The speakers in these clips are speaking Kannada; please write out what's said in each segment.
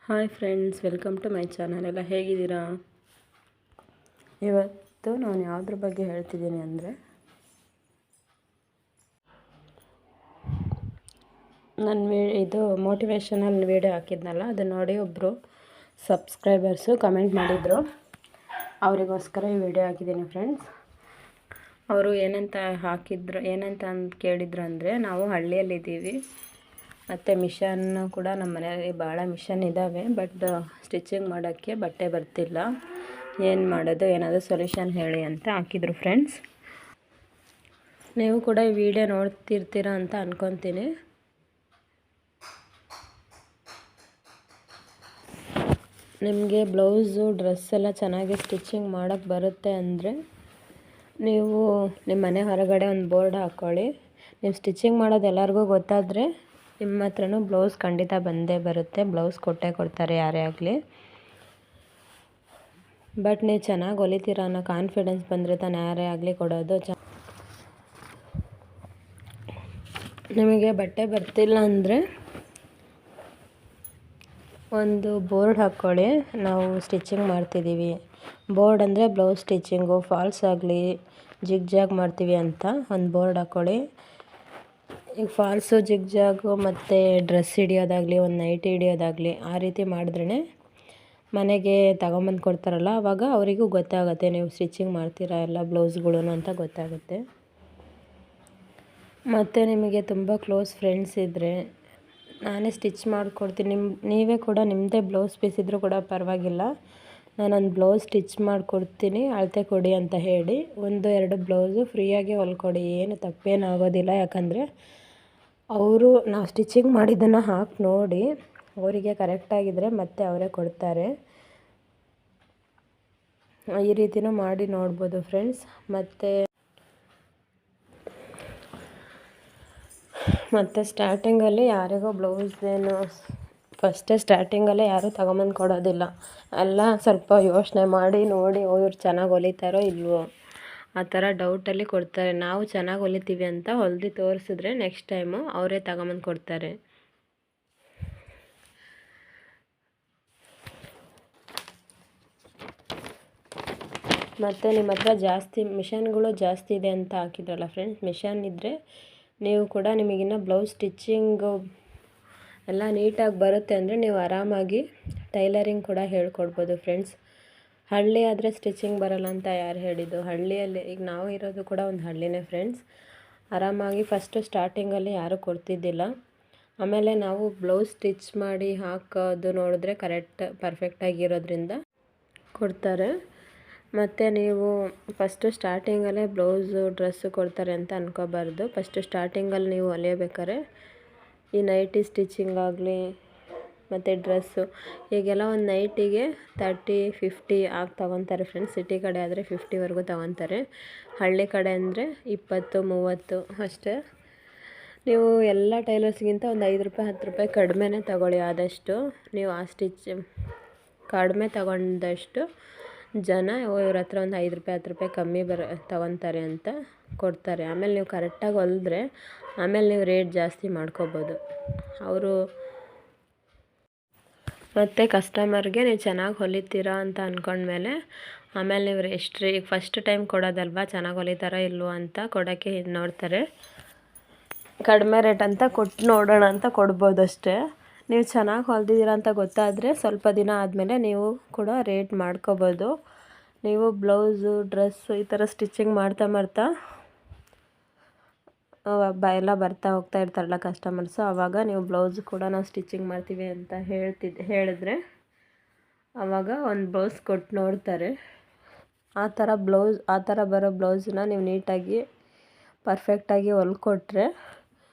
Hi friends, welcome to my channel. ಎಲ್ಲ ಹೇಗಿದ್ದೀರಾ? ಇವತ್ತು ನಾನು ಯಾವುದ್ರ ಬಗ್ಗೆ ಹೇಳ್ತಿದ್ದೀನಿ ಅಂದರೆ, ಇದು ಮೋಟಿವೇಶನಲ್ ವೀಡಿಯೋ ಹಾಕಿದ್ನಲ್ಲ, ಅದು ನೋಡಿ ಒಬ್ಬರು ಸಬ್ಸ್ಕ್ರೈಬರ್ಸು ಕಮೆಂಟ್ ಮಾಡಿದರು. ಅವರಿಗೋಸ್ಕರ ಈ ವಿಡಿಯೋ ಹಾಕಿದ್ದೀನಿ ಫ್ರೆಂಡ್ಸ್. ಅವರು ಏನಂತ ಕೇಳಿದ್ರು ಅಂದರೆ, ನಾವು ಹಳ್ಳಿಯಲ್ಲಿದ್ದೀವಿ ಮತ್ತು ಮಿಷನ್ ಕೂಡ ನಮ್ಮ ಮನೆಯಲ್ಲಿ ಭಾಳ ಮಿಷನ್ ಇದ್ದಾವೆ, ಬಟ್ ಸ್ಟಿಚಿಂಗ್ ಮಾಡೋಕ್ಕೆ ಬಟ್ಟೆ ಬರ್ತಿಲ್ಲ. ಏನು ಮಾಡೋದು, ಏನಾದರೂ ಸೊಲ್ಯೂಷನ್ ಹೇಳಿ ಅಂತ ಹಾಕಿದ್ರು ಫ್ರೆಂಡ್ಸ್. ನೀವು ಕೂಡ ಈ ವಿಡಿಯೋ ನೋಡ್ತಿರ್ತೀರ ಅಂತ ಅಂದ್ಕೊತೀನಿ. ನಿಮಗೆ ಬ್ಲೌಸು ಡ್ರೆಸ್ ಎಲ್ಲ ಚೆನ್ನಾಗಿ ಸ್ಟಿಚಿಂಗ್ ಮಾಡೋಕ್ಕೆ ಬರುತ್ತೆ ಅಂದರೆ ನೀವು ನಿಮ್ಮ ಮನೆ ಹೊರಗಡೆ ಒಂದು ಬೋರ್ಡ್ ಹಾಕ್ಕೊಳ್ಳಿ. ನೀವು ಸ್ಟಿಚಿಂಗ್ ಮಾಡೋದು ಎಲ್ಲರಿಗೂ ಗೊತ್ತಾದರೆ ನಿಮ್ಮ ಹತ್ರನೂ ಬ್ಲೌಸ್ ಖಂಡಿತ ಬಂದೇ ಬರುತ್ತೆ. ಬ್ಲೌಸ್ ಕೊಡ್ತಾರೆ ಯಾರೇ ಆಗಲಿ. ಬಟ್ ನೀವು ಚೆನ್ನಾಗಿ ಹೊಲಿತೀರ ಅನ್ನೋ ಕಾನ್ಫಿಡೆನ್ಸ್ ಬಂದರೆ ತಾನು ಯಾರೇ ಆಗಲಿ ಕೊಡೋದು. ನಿಮಗೆ ಬಟ್ಟೆ ಬರ್ತಿಲ್ಲ ಅಂದರೆ ಒಂದು ಬೋರ್ಡ್ ಹಾಕ್ಕೊಳ್ಳಿ. ನಾವು ಸ್ಟಿಚಿಂಗ್ ಮಾಡ್ತಿದ್ದೀವಿ, ಬೋರ್ಡ್ ಅಂದರೆ ಬ್ಲೌಸ್ ಸ್ಟಿಚಿಂಗು, ಫಾಲ್ಸ್ ಆಗಲಿ ಜಿಗ್ ಮಾಡ್ತೀವಿ ಅಂತ ಒಂದು ಬೋರ್ಡ್ ಹಾಕ್ಕೊಳ್ಳಿ. ಈಗ ಫಾಲ್ಸು, ಜಿಗ್ ಮತ್ತು ಡ್ರೆಸ್ ಹಿಡಿಯೋದಾಗಲಿ, ಒಂದು ನೈಟಿ ಹಿಡಿಯೋದಾಗಲಿ ಆ ರೀತಿ ಮಾಡಿದ್ರೇ ಮನೆಗೆ ತಗೊಂಬಂದು ಕೊಡ್ತಾರಲ್ಲ, ಆವಾಗ ಅವರಿಗೂ ಗೊತ್ತಾಗುತ್ತೆ ನೀವು ಸ್ಟಿಚಿಂಗ್ ಮಾಡ್ತೀರಾ ಎಲ್ಲ ಬ್ಲೌಸ್ಗಳು ಅಂತ ಗೊತ್ತಾಗುತ್ತೆ. ಮತ್ತು ನಿಮಗೆ ತುಂಬ ಕ್ಲೋಸ್ ಫ್ರೆಂಡ್ಸ್ ಇದ್ದರೆ ನಾನೇ ಸ್ಟಿಚ್ ಮಾಡಿಕೊಡ್ತೀನಿ. ನೀವೇ ಕೂಡ ನಿಮ್ಮದೇ ಬ್ಲೌಸ್ ಪೀಸ್ ಇದ್ದರೂ ಕೂಡ ಪರವಾಗಿಲ್ಲ, ನಾನೊಂದು ಬ್ಲೌಸ್ ಸ್ಟಿಚ್ ಮಾಡಿಕೊಡ್ತೀನಿ, ಅಳತೆ ಕೊಡಿ ಅಂತ ಹೇಳಿ 1-2 ಬ್ಲೌಸು ಫ್ರೀಯಾಗಿ ಹೊಲ್ಕೊಡಿ. ಏನು ತಪ್ಪೇನಾಗೋದಿಲ್ಲ. ಯಾಕಂದರೆ ಅವರು ನಾವು ಸ್ಟಿಚಿಂಗ್ ಮಾಡಿದ್ದನ್ನು ಹಾಕಿ ನೋಡಿ ಅವರಿಗೆ ಕರೆಕ್ಟಾಗಿದ್ದರೆ ಮತ್ತೆ ಅವರೇ ಕೊಡ್ತಾರೆ. ಈ ರೀತಿನೂ ಮಾಡಿ ನೋಡ್ಬೋದು ಫ್ರೆಂಡ್ಸ್. ಮತ್ತು ಸ್ಟಾರ್ಟಿಂಗಲ್ಲಿ ಯಾರಿಗೋ ಬ್ಲೌಸೇನು ಸ್ಟಾರ್ಟಿಂಗಲ್ಲೇ ಯಾರೂ ತಗೊಂಬಂದು ಕೊಡೋದಿಲ್ಲ. ಎಲ್ಲ ಸ್ವಲ್ಪ ಯೋಚನೆ ಮಾಡಿ ನೋಡಿ ಇವ್ರು ಚೆನ್ನಾಗಿ ಹೊಲಿತಾರೋ ಇಲ್ವೋ ಆ ಥರ ಡೌಟಲ್ಲಿ ಕೊಡ್ತಾರೆ. ನಾವು ಚೆನ್ನಾಗಿ ಹೊಲಿತೀವಿ ಅಂತ ಹೊಲ್ದು ತೋರಿಸಿದ್ರೆ ನೆಕ್ಸ್ಟ್ ಟೈಮು ಅವರೇ ತಗೊಂಬಂದು ಕೊಡ್ತಾರೆ. ಮತ್ತು ನಿಮ್ಮ ಹತ್ರ ಮಿಷನ್ಗಳು ಜಾಸ್ತಿ ಇದೆ ಅಂತ ಹಾಕಿದ್ರಲ್ಲ ಫ್ರೆಂಡ್ಸ್, ಮಿಷನ್ ಇದ್ದರೆ ನೀವು ಕೂಡ ನಿಮಗಿನ್ನ ಬ್ಲೌಸ್ ಸ್ಟಿಚ್ಚಿಂಗು ಎಲ್ಲ ನೀಟಾಗಿ ಬರುತ್ತೆ ಅಂದರೆ ನೀವು ಆರಾಮಾಗಿ ಟೈಲರಿಂಗ್ ಕೂಡ ಹೇಳ್ಕೊಡ್ಬೋದು ಫ್ರೆಂಡ್ಸ್. ಹಳ್ಳಿ ಆದರೆ ಸ್ಟಿಚಿಂಗ್ ಬರಲ್ಲ ಅಂತ ಯಾರು ಹೇಳಿದ್ದು? ಹಳ್ಳಿಯಲ್ಲಿ ಈಗ ನಾವು ಇರೋದು ಕೂಡ ಒಂದು ಹಳ್ಳಿನೇ ಫ್ರೆಂಡ್ಸ್. ಆರಾಮಾಗಿ ಸ್ಟಾರ್ಟಿಂಗಲ್ಲಿ ಯಾರೂ ಕೊಡ್ತಿದ್ದಿಲ್ಲ. ಆಮೇಲೆ ನಾವು ಬ್ಲೌಸ್ ಸ್ಟಿಚ್ ಮಾಡಿ ಹಾಕೋದು ನೋಡಿದ್ರೆ ಪರ್ಫೆಕ್ಟಾಗಿರೋದ್ರಿಂದ ಕೊಡ್ತಾರೆ. ಮತ್ತು ನೀವು ಸ್ಟಾರ್ಟಿಂಗಲ್ಲೇ ಬ್ಲೌಸು ಡ್ರೆಸ್ಸು ಕೊಡ್ತಾರೆ ಅಂತ ಅಂದ್ಕೋಬಾರ್ದು. ಸ್ಟಾರ್ಟಿಂಗಲ್ಲಿ ನೀವು ಹೊಲಿಯಬೇಕಾದ್ರೆ ಈ ನೈಟಿ ಸ್ಟಿಚಿಂಗ್ ಆಗಲಿ ಮತ್ತು ಡ್ರೆಸ್ಸು, ಈಗೆಲ್ಲ ಒಂದು ನೈಟಿಗೆ 30-50 ಆಗಿ ತೊಗೊತಾರೆ ಫ್ರೆಂಡ್ಸ್. ಸಿಟಿ ಕಡೆ ಆದರೆ 50ವರೆಗೂ ತೊಗೊತಾರೆ. ಹಳ್ಳಿ ಕಡೆ ಅಂದರೆ 20-30 ಅಷ್ಟೇ. ನೀವು ಎಲ್ಲ ಟೈಲರ್ಸ್ಗಿಂತ ಒಂದು ₹5-10 ಕಡಿಮೆನೇ ತಗೊಳ್ಳಿ. ಆದಷ್ಟು ನೀವು ಆ ಕಡಿಮೆ ತಗೊಂಡಷ್ಟು ಜನ ಇವ್ರ ಹತ್ರ ಒಂದು ₹5-10 ಕಮ್ಮಿ ತೊಗೊತಾರೆ ಅಂತ ಕೊಡ್ತಾರೆ. ಆಮೇಲೆ ನೀವು ಕರೆಕ್ಟಾಗಿ ಹೊಲಿದ್ರೆ ಆಮೇಲೆ ನೀವು ರೇಟ್ ಜಾಸ್ತಿ ಮಾಡ್ಕೋಬೋದು ಅವರು. ಮತ್ತು ಕಸ್ಟಮರ್ಗೆ ನೀವು ಚೆನ್ನಾಗಿ ಹೊಲಿತೀರಾ ಅಂತ ಅಂದ್ಕೊಂಡ್ಮೇಲೆ ಆಮೇಲೆ ನೀವು ಈಗ ಫಸ್ಟ್ ಟೈಮ್ ಕೊಡೋದಲ್ವಾ, ಚೆನ್ನಾಗಿ ಹೊಲಿತಾರೋ ಇಲ್ವೋ ಅಂತ ಕೊಡೋಕ್ಕೆ ನೋಡ್ತಾರೆ. ಕಡಿಮೆ ರೇಟ್ ಅಂತ ಕೊಟ್ಟು ನೋಡೋಣ ಅಂತ ಕೊಡ್ಬೋದು ಅಷ್ಟೇ. ನೀವು ಚೆನ್ನಾಗಿ ಹೊಲ್ದಿದ್ದೀರ ಅಂತ ಗೊತ್ತಾದರೆ ಸ್ವಲ್ಪ ದಿನ ಆದಮೇಲೆ ನೀವು ಕೂಡ ರೇಟ್ ಮಾಡ್ಕೋಬೋದು. ನೀವು ಬ್ಲೌಸು ಡ್ರೆಸ್ಸು ಈ ಥರ ಸ್ಟಿಚಿಂಗ್ ಮಾಡ್ತಾ ಎಲ್ಲ ಬರ್ತಾ ಹೋಗ್ತಾ ಇರ್ತಾರಲ್ಲ ಕಸ್ಟಮರ್ಸು, ಆವಾಗ ನೀವು ಬ್ಲೌಸ್ ಕೂಡ ನಾವು ಸ್ಟಿಚಿಂಗ್ ಮಾಡ್ತೀವಿ ಅಂತ ಹೇಳಿದ್ರೆ ಆವಾಗ ಒಂದು ಬ್ಲೌಸ್ ಕೊಟ್ಟು ನೋಡ್ತಾರೆ. ಆ ಥರ ಬರೋ ಬ್ಲೌಸನ್ನ ನೀವು ನೀಟಾಗಿ ಪರ್ಫೆಕ್ಟಾಗಿ ಹೊಲ್ಕೊಟ್ರೆ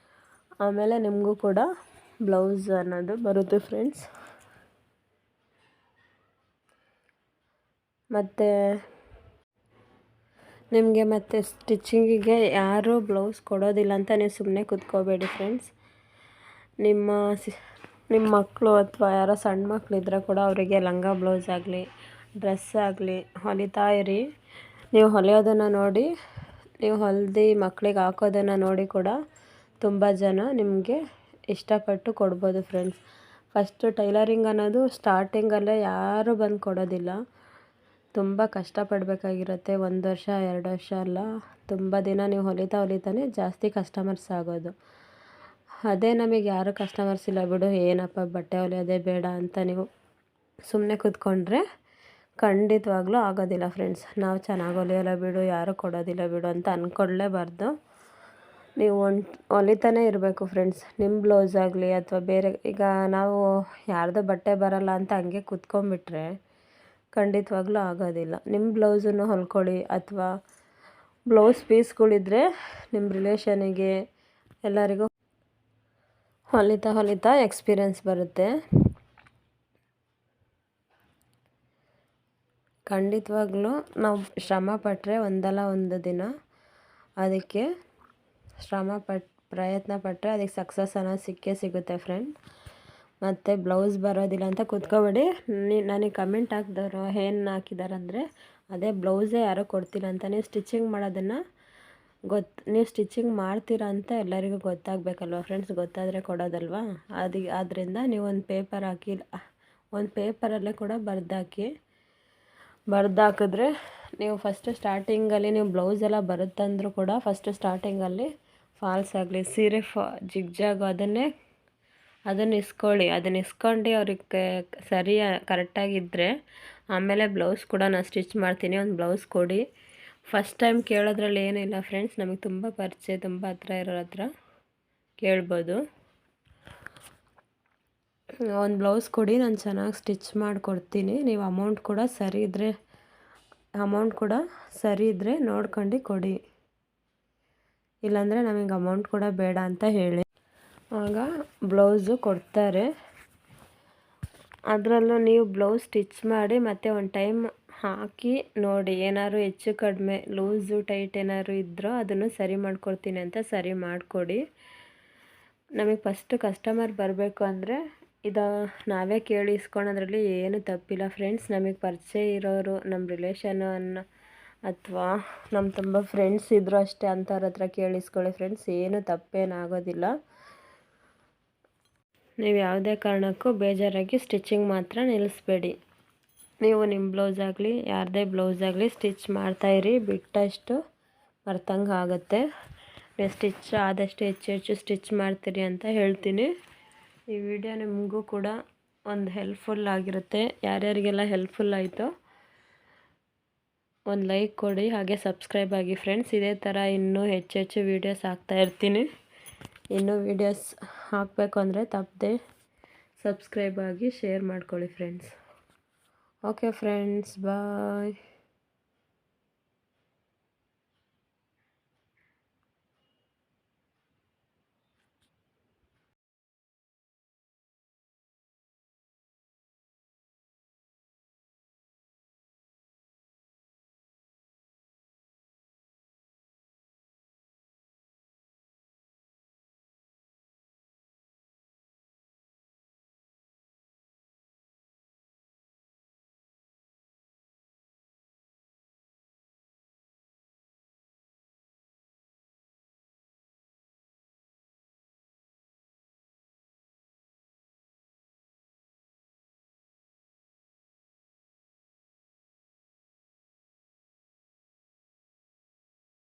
ಆಮೇಲೆ ನಿಮಗೂ ಕೂಡ ಬ್ಲೌಸ್ ಅನ್ನೋದು ಬರುತ್ತೆ ಫ್ರೆಂಡ್ಸ್. ಮತ್ತು ನಿಮಗೆ ಮತ್ತು ಸ್ಟಿಚಿಂಗಿಗೆ ಯಾರೂ ಬ್ಲೌಸ್ ಕೊಡೋದಿಲ್ಲ ಅಂತ ನೀವು ಸುಮ್ಮನೆ ಕೂತ್ಕೋಬೇಡಿ ಫ್ರೆಂಡ್ಸ್. ನಿಮ್ಮ ಮಕ್ಕಳು ಅಥವಾ ಯಾರೋ ಸಣ್ಣ ಮಕ್ಕಳಿದ್ರೆ ಕೂಡ ಅವರಿಗೆ ಲಂಗ ಬ್ಲೌಸ್ ಆಗಲಿ ಡ್ರೆಸ್ ಆಗಲಿ ಹೊಲಿತಾ ಇರಿ. ನೀವು ಹೊಲಿಯೋದನ್ನು ನೋಡಿ, ನೀವು ಹೊಲ್ದು ಮಕ್ಕಳಿಗೆ ಹಾಕೋದನ್ನು ನೋಡಿ ಕೂಡ ತುಂಬ ಜನ ನಿಮಗೆ ಇಷ್ಟಪಟ್ಟು ಕೊಡ್ಬೋದು ಫ್ರೆಂಡ್ಸ್. ಫಸ್ಟು ಟೈಲರಿಂಗ್ ಅನ್ನೋದು ಸ್ಟಾರ್ಟಿಂಗಲ್ಲೇ ಯಾರೂ ಬಂದು ಕೊಡೋದಿಲ್ಲ. ತುಂಬ ಕಷ್ಟಪಡಬೇಕಾಗಿರುತ್ತೆ. 1 ವರ್ಷ 2 ವರ್ಷ ಅಲ್ಲ, ತುಂಬ ದಿನ ನೀವು ಹೊಲಿತಾನೆ ಜಾಸ್ತಿ ಕಸ್ಟಮರ್ಸ್ ಆಗೋದು. ಅದೇ ನಮಗೆ ಯಾರು ಕಸ್ಟಮರ್ಸ್ ಇಲ್ಲ ಬಿಡು, ಏನಪ್ಪ ಬಟ್ಟೆ ಹೊಲಿಯೋದೇ ಬೇಡ ಅಂತ ನೀವು ಸುಮ್ಮನೆ ಕೂತ್ಕೊಂಡ್ರೆ ಖಂಡಿತವಾಗ್ಲೂ ಆಗೋದಿಲ್ಲ ಫ್ರೆಂಡ್ಸ್. ನಾವು ಚೆನ್ನಾಗಿ ಹೊಲಿಯೋಲ್ಲ ಬಿಡು, ಯಾರೂ ಕೊಡೋದಿಲ್ಲ ಬಿಡು ಅಂತ ಅಂದ್ಕೊಳ್ಳೇಬಾರ್ದು. ನೀವು ಹೊಲಿತಾನೇ ಇರಬೇಕು ಫ್ರೆಂಡ್ಸ್. ನಿಮ್ಮ ಬ್ಲೌಸ್ ಆಗಲಿ ಅಥವಾ ಬೇರೆ, ಈಗ ನಾವು ಯಾರ್ದೋ ಬಟ್ಟೆ ಬರಲ್ಲ ಅಂತ ಹಂಗೆ ಕೂತ್ಕೊಂಡ್ಬಿಟ್ರೆ ಖಂಡಿತವಾಗ್ಲೂ ಆಗೋದಿಲ್ಲ. ನಿಮ್ಮ ಬ್ಲೌಸನ್ನು ಹೊಲ್ಕೊಳ್ಳಿ, ಅಥವಾ ಬ್ಲೌಸ್ ಪೀಸ್ಗಳಿದ್ರೆ ನಿಮ್ಮ ರಿಲೇಷನಿಗೆ ಎಲ್ಲರಿಗೂ ಹೊಲಿತಾ ಎಕ್ಸ್ಪೀರಿಯೆನ್ಸ್ ಬರುತ್ತೆ. ಖಂಡಿತವಾಗ್ಲೂ ನಾವು ಶ್ರಮ ಪಟ್ಟರೆ ಒಂದಲ್ಲ ಒಂದು ದಿನ ಅದಕ್ಕೆ ಪ್ರಯತ್ನ ಪಟ್ಟರೆ ಅದಕ್ಕೆ ಸಕ್ಸಸ್ ಅನ್ನೋದು ಸಿಗುತ್ತೆ ಫ್ರೆಂಡ್. ಮತ್ತು ಬ್ಲೌಸ್ ಬರೋದಿಲ್ಲ ಅಂತ ಕೂತ್ಕೋಬೇಡಿ. ನನಗೆ ಕಮೆಂಟ್ ಹಾಕಿದವರು ಏನು ಹಾಕಿದಾರಂದರೆ, ಅದೇ ಬ್ಲೌಸೇ ಯಾರೋ ಕೊಡ್ತಿಲ್ಲ ಅಂತ. ನೀವು ಸ್ಟಿಚಿಂಗ್ ಮಾಡೋದನ್ನು ನೀವು ಸ್ಟಿಚಿಂಗ್ ಮಾಡ್ತೀರಾ ಅಂತ ಎಲ್ಲರಿಗೂ ಗೊತ್ತಾಗಬೇಕಲ್ವ ಫ್ರೆಂಡ್ಸ್. ಗೊತ್ತಾದರೆ ಕೊಡೋದಲ್ವಾ. ಆದ್ದರಿಂದ ನೀವು ಒಂದು ಪೇಪರ್ ಹಾಕಿ, ಒಂದು ಪೇಪರಲ್ಲೇ ಕೂಡ ಬರೆದಾಕಿದ್ರೆ ನೀವು ಫಸ್ಟು ಸ್ಟಾರ್ಟಿಂಗಲ್ಲಿ ನೀವು ಬ್ಲೌಸ್ ಎಲ್ಲ ಬರುತ್ತಂದ್ರೂ ಕೂಡ ಫಸ್ಟು ಸ್ಟಾರ್ಟಿಂಗಲ್ಲಿ ಫಾಲ್ಸ್ ಆಗಲಿ, ಸೀರೆ ಜಿಗ್ಜಾಗು ಅದನ್ನು ಇಸ್ಕೊಳ್ಳಿ. ಅದನ್ನು ಇಸ್ಕೊಂಡು ಅವ್ರಿಗೆ ಕರೆಕ್ಟಾಗಿದ್ದರೆ ಆಮೇಲೆ ಬ್ಲೌಸ್ ಕೂಡ ನಾನು ಸ್ಟಿಚ್ ಮಾಡ್ತೀನಿ, ಒಂದು ಬ್ಲೌಸ್ ಕೊಡಿ. ಫಸ್ಟ್ ಟೈಮ್ ಕೇಳೋದ್ರಲ್ಲಿ ಏನಿಲ್ಲ ಫ್ರೆಂಡ್ಸ್. ನಮಗೆ ತುಂಬ ಪರಿಚಯ, ತುಂಬ ಹತ್ರ ಇರೋರ ಹತ್ರ ಕೇಳ್ಬೋದು. ಒಂದು ಬ್ಲೌಸ್ ಕೊಡಿ, ನಾನು ಚೆನ್ನಾಗಿ ಸ್ಟಿಚ್ ಮಾಡಿಕೊಡ್ತೀನಿ. ನೀವು ಅಮೌಂಟ್ ಕೂಡ ಸರಿ ಇದ್ದರೆ ನೋಡ್ಕೊಂಡು ಕೊಡಿ, ಇಲ್ಲಾಂದರೆ ನಮಗೆ ಅಮೌಂಟ್ ಕೂಡ ಬೇಡ ಅಂತ ಹೇಳಿ. ಆಗ ಬ್ಲೌಸು ಕೊಡ್ತಾರೆ. ಅದರಲ್ಲೂ ನೀವು ಬ್ಲೌಸ್ ಸ್ಟಿಚ್ ಮಾಡಿ ಮತ್ತು ಒಂದು ಟೈಮ್ ಹಾಕಿ ನೋಡಿ, ಏನಾದ್ರು ಹೆಚ್ಚು ಕಡಿಮೆ ಲೂಸು ಟೈಟ್ ಏನಾದ್ರು ಇದ್ದರೂ ಅದನ್ನು ಸರಿ ಮಾಡ್ಕೊಡ್ತೀನಿ ಅಂತ ಸರಿ ಮಾಡಿಕೊಡಿ. ನಮಗೆ ಫಸ್ಟು ಕಸ್ಟಮರ್ ಬರಬೇಕು ಅಂದರೆ ನಾವೇ ಕೇಳಿ ಇಸ್ಕೊಳೋದ್ರಲ್ಲಿ ಏನು ತಪ್ಪಿಲ್ಲ ಫ್ರೆಂಡ್ಸ್. ನಮಗೆ ಪರಿಚಯ ಇರೋರು, ನಮ್ಮ ರಿಲೇಷನು ಅಥವಾ ನಮ್ಮ ತುಂಬ ಫ್ರೆಂಡ್ಸ್ ಇದ್ದರೂ ಅಷ್ಟೇ, ಅಂಥವ್ರ ಹತ್ರ ಕೇಳಿಸ್ಕೊಳ್ಳಿ ಫ್ರೆಂಡ್ಸ್. ಏನು ತಪ್ಪೇನಾಗೋದಿಲ್ಲ. ನೀವು ಯಾವುದೇ ಕಾರಣಕ್ಕೂ ಬೇಜಾರಾಗಿ ಸ್ಟಿಚಿಂಗ್ ಮಾತ್ರ ನಿಲ್ಲಿಸ್ಬೇಡಿ. ನೀವು ನಿಮ್ಮ ಬ್ಲೌಸ್ ಆಗಲಿ ಯಾರದೇ ಬ್ಲೌಸ್ ಆಗಲಿ ಸ್ಟಿಚ್ ಮಾಡ್ತಾಯಿರಿ, ಬಿಟ್ಟಷ್ಟು ಮರ್ತಂಗೆ ಆಗುತ್ತೆ. ನೀವು ಸ್ಟಿಚ್ ಆದಷ್ಟು ಹೆಚ್ಚು ಸ್ಟಿಚ್ ಮಾಡ್ತೀರಿ ಅಂತ ಹೇಳ್ತೀನಿ. ಈ ವಿಡಿಯೋ ನಿಮಗೂ ಕೂಡ ಒಂದು ಹೆಲ್ಪ್ಫುಲ್ ಆಗಿರುತ್ತೆ. ಯಾರ್ಯಾರಿಗೆಲ್ಲ ಹೆಲ್ಪ್ಫುಲ್ ಆಯಿತೋ ಒಂದು ಲೈಕ್ ಕೊಡಿ, ಹಾಗೆ ಸಬ್ಸ್ಕ್ರೈಬ್ ಆಗಿ ಫ್ರೆಂಡ್ಸ್. ಇದೇ ಥರ ಇನ್ನೂ ಹೆಚ್ಚು ವೀಡಿಯೋಸ್ ಹಾಕ್ತಾಯಿರ್ತೀನಿ. ಇನ್ನೂ ವೀಡಿಯೋಸ್ ಹಾಕಬೇಕು ಅಂದರೆ ತಪ್ಪದೆ ಸಬ್ಸ್ಕ್ರೈಬ್ ಆಗಿ ಶೇರ್ ಮಾಡ್ಕೊಳ್ಳಿ ಫ್ರೆಂಡ್ಸ್. ಓಕೆ ಫ್ರೆಂಡ್ಸ್, ಬಾಯ್.